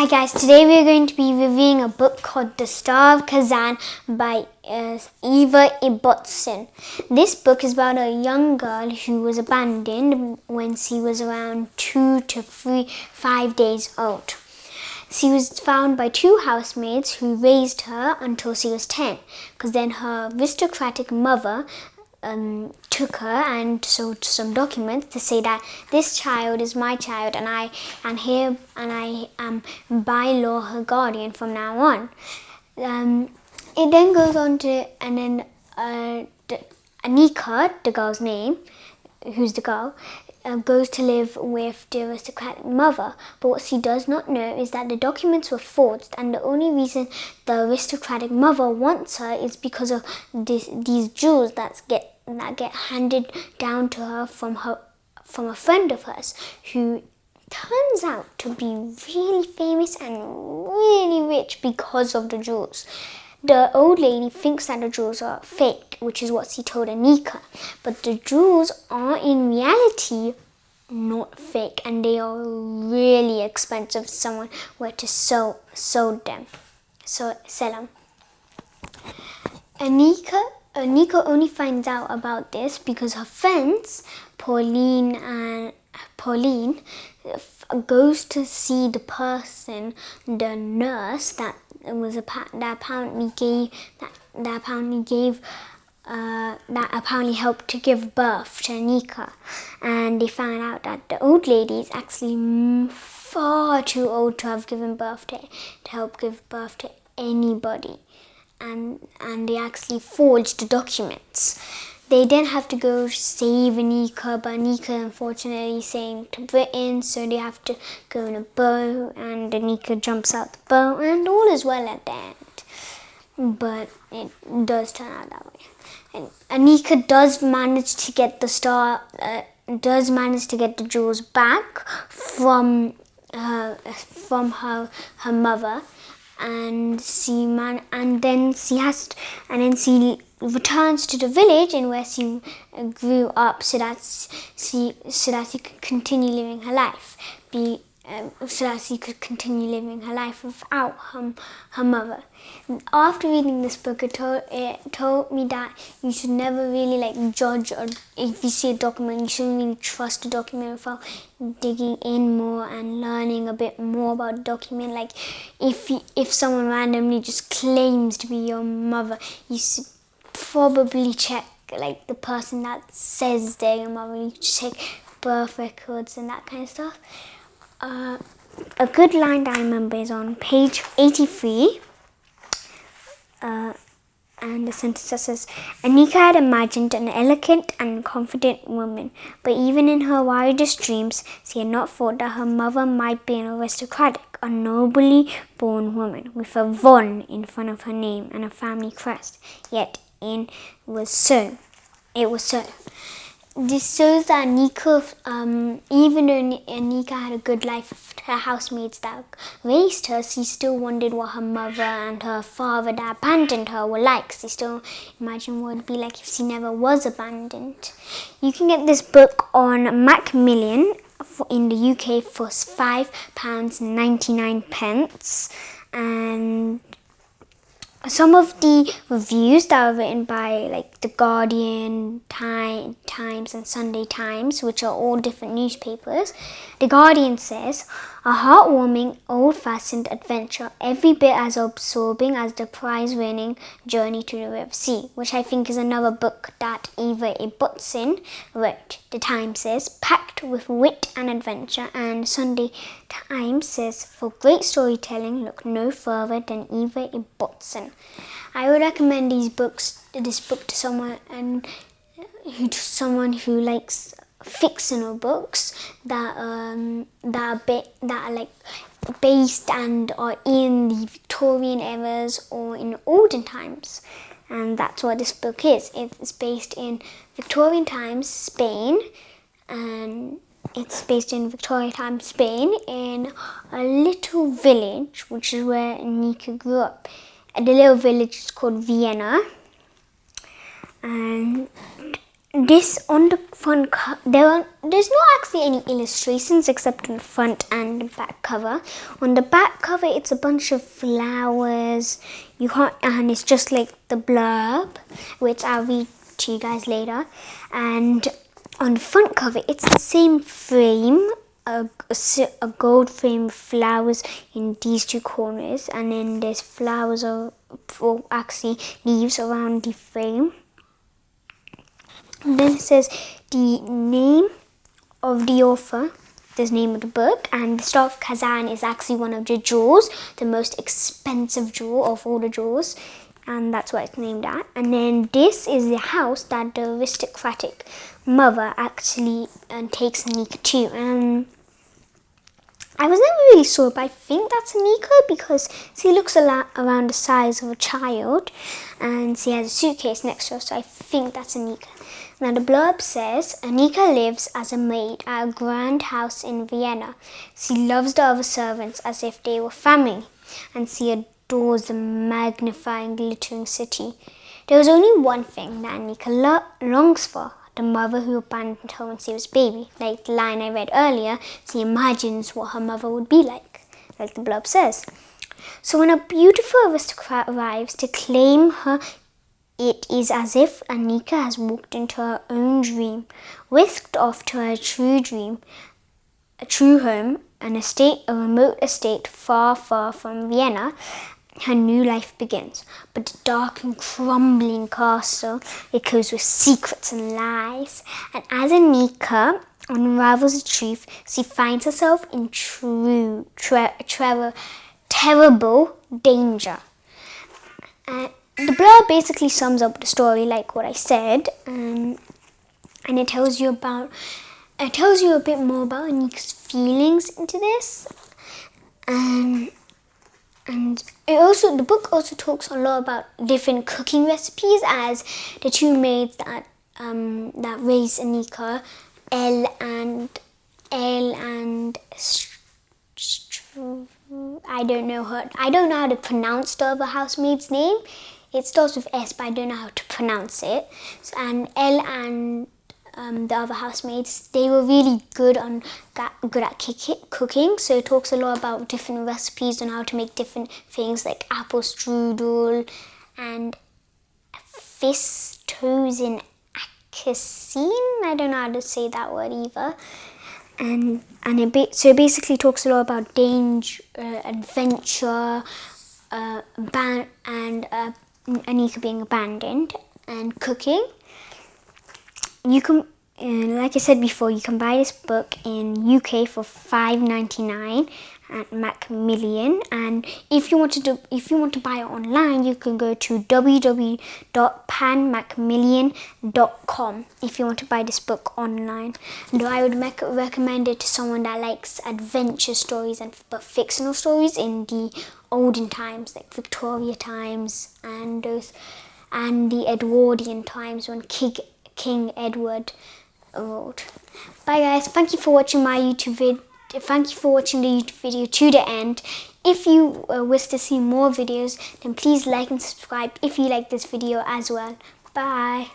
Hi guys, today we are going to be reviewing a book called The Star of Kazan by Ibbotson. This book is about a young girl who was abandoned when she was around 2 to 5 days old. She was found by two housemates who raised her until she was 10, because then her aristocratic mother took her and showed some documents to say that this child is my child and I am by law her guardian from now on. It then goes on to, and then Anika, the girl's name, who's the girl, goes to live with the aristocratic mother, but what she does not know is that the documents were forged, and the only reason the aristocratic mother wants her is because of these jewels that get handed down to her from a friend of hers, who turns out to be really famous and really rich because of the jewels. The old lady thinks that the jewels are fake, which is what she told Anika. But the jewels are in reality not fake, and they are really expensive if someone were to sell them. Anika only finds out about this because her friends, Pauline goes to see the person, the nurse that apparently helped to give birth to Anika, and they found out that the old lady is actually far too old to have given birth to help give birth to anybody, and they actually forged the documents. They then have to go save Anika, but Anika unfortunately sailed to Britain, so they have to go in a boat, and Anika jumps out the boat, and all is well at the end. But it does turn out that way. And Anika does manage to get the jewels back from her mother, and she returns to the village in where she grew up, so that she could continue living her life. Without her mother. After reading this book, it told me that you should never really judge, or if you see a document, you shouldn't really trust a document without digging in more and learning a bit more about the document. Like if someone randomly just claims to be your mother, you should probably check the person that says they're your mother. You check birth records and that kind of stuff. A good line that I remember is on page 83, and the sentence says, Anika had imagined an elegant and confident woman, but even in her wildest dreams, she had not thought that her mother might be an aristocratic, a nobly born woman with a von in front of her name and a family crest. Yet it was so. This shows that Anika, even though Anika had a good life with her housemates that raised her, she still wondered what her mother and her father that abandoned her were like. She still imagined what it would be like if she never was abandoned. You can get this book on Macmillan in the UK for £5.99, and some of the reviews that are written by The Guardian, Times and Sunday Times, which are all different newspapers. The Guardian says, a heartwarming, old-fashioned adventure, every bit as absorbing as the prize-winning Journey to the Red Sea, which I think is another book that Ibbotson wrote. The Times says, packed with wit and adventure, and Sunday Times says, for great storytelling, look no further than Ibbotson. I would recommend this book to someone who likes fictional books that are based and are in the Victorian eras or in olden times, and that's what this book is. It's based in Victorian times, Spain, and it's based in Victorian times, Spain, in a little village, which is where Anika grew up. The little village is called Vienna, and this on the front there's not actually any illustrations except on the front and the back cover. On the back cover it's a bunch of flowers, and it's just like the blurb, which I'll read to you guys later. And on the front cover it's the same frame, a gold frame with flowers in these two corners, and then there's flowers or actually leaves around the frame. And then it says the name of the author, the name of the book, and the Star of Kazan is actually one of the jewels, the most expensive jewel of all the jewels, and that's what it's named at. And then this is the house that the aristocratic mother actually takes Anika to. I was never really sure, but I think that's Anika because she looks around the size of a child, and she has a suitcase next to her, so I think that's Anika. Now the blurb says, Anika lives as a maid at a grand house in Vienna. She loves the other servants as if they were family, and she adores the magnifying, glittering city. There is only one thing that Anika longs for, the mother who abandoned her when she was a baby. Like the line I read earlier, she imagines what her mother would be like the blurb says. So when a beautiful aristocrat arrives to claim her, it is as if Anika has walked into her own dream, whisked off to her true dream, a true home, a remote estate far, far from Vienna. Her new life begins, but the dark and crumbling castle echoes with secrets and lies. And as Anika unravels the truth, she finds herself in terrible danger. The blurb basically sums up the story like what I said, and it tells you a bit more about Anika's feelings into this, and the book also talks a lot about different cooking recipes, as the two maids that raised Anika, Elle and I don't know how to pronounce the other housemaid's name. It starts with S, but I don't know how to pronounce it. And Elle and the other housemaids, they were really good at cooking. So it talks a lot about different recipes on how to make different things like apple strudel and Fistosen Akasine. I don't know how to say that word either. So it basically talks a lot about danger, adventure, Anika being abandoned, and cooking. You can, like I said before, you can buy this book in UK for $5.99 at Macmillan, and if you want to buy it online, you can go to www.panmacmillan.com if you want to buy this book online. Though I would recommend it to someone that likes adventure stories but fictional stories in the olden times, like Victoria times and the Edwardian times when King Edward ruled. Bye guys, thank you for watching my YouTube video. Thank you for watching the YouTube video to the end. If you wish to see more videos, then please like and subscribe if you like this video as well. Bye.